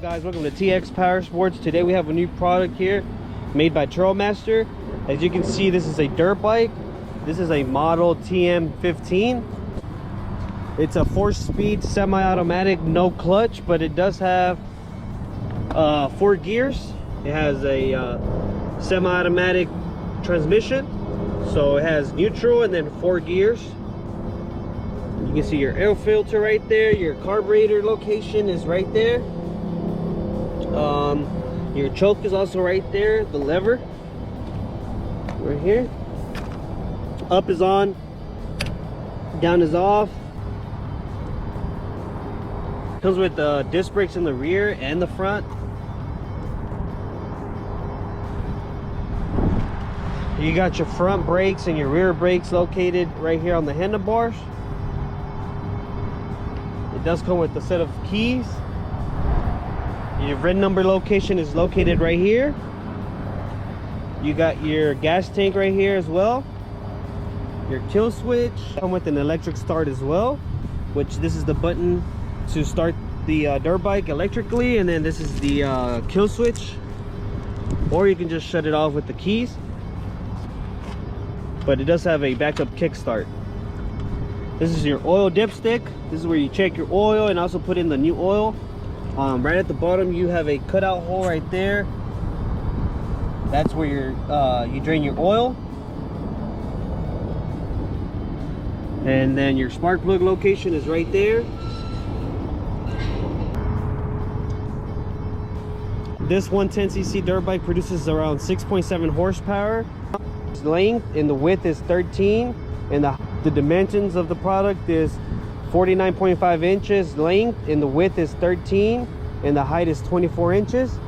Guys, welcome to TxPowerSports. Today we have a new product here made by Trailmaster. As you can see, this is a dirt bike. This is a model TM15. It's a 4-speed semi-automatic, no clutch, but it does have 4 gears. It has a semi-automatic transmission, so it has neutral and then 4 gears. You can see your air filter right there. Your carburetor location is right there. Your choke is also right there. The lever right here. Up is on, down is off. Comes with disc brakes in the rear and the front. You got your front brakes and your rear brakes located right here on the handlebars. It does come with a set of keys. Your VIN number location is located right here. You got your gas tank right here as well. Your kill switch come with an electric start as well, which this is the button to start the dirt bike electrically, and then this is the kill switch, or you can just shut it off with the keys. But it does have a backup kickstart. This is your oil dipstick. This is where you check your oil and also put in the new oil. Right at the bottom you have a cutout hole right there. That's where you drain your oil. And then your spark plug location is right there. This 110cc dirt bike produces around 6.7 horsepower. Its length and the width is 13, and the dimensions of the product is 49.5 inches length, and the width is 13, and the height is 24 inches.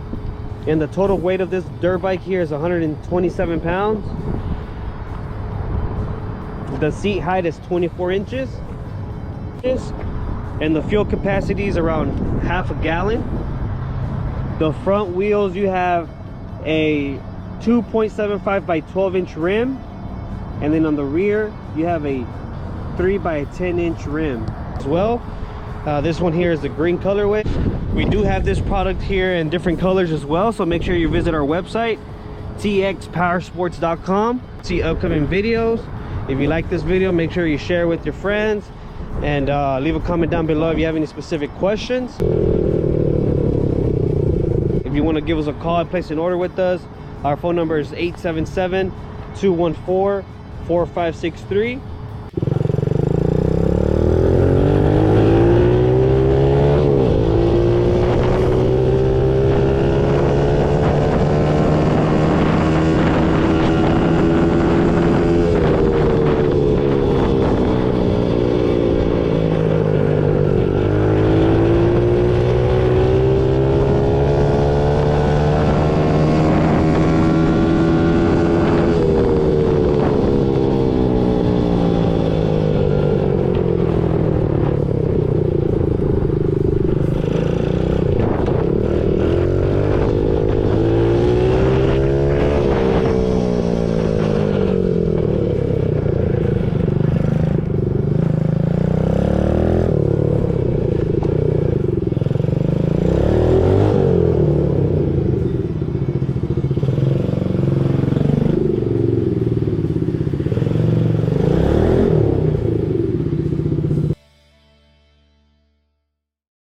And the total weight of this dirt bike here is 127 pounds. The seat height is 24 inches, and the fuel capacity is around half a gallon. The front wheels, you have a 2.75 by 12 inch rim, and then on the rear you have a 3 by 10 inch rim as well. This one here is the green colorway. We do have this product here in different colors as well, so make sure you visit our website TxPowerSports.com. see upcoming videos. If you like this video, make sure you share with your friends, and leave a comment down below if you have any specific questions. If you want to give us a call and place an order with us, our phone number is 877-214-4563.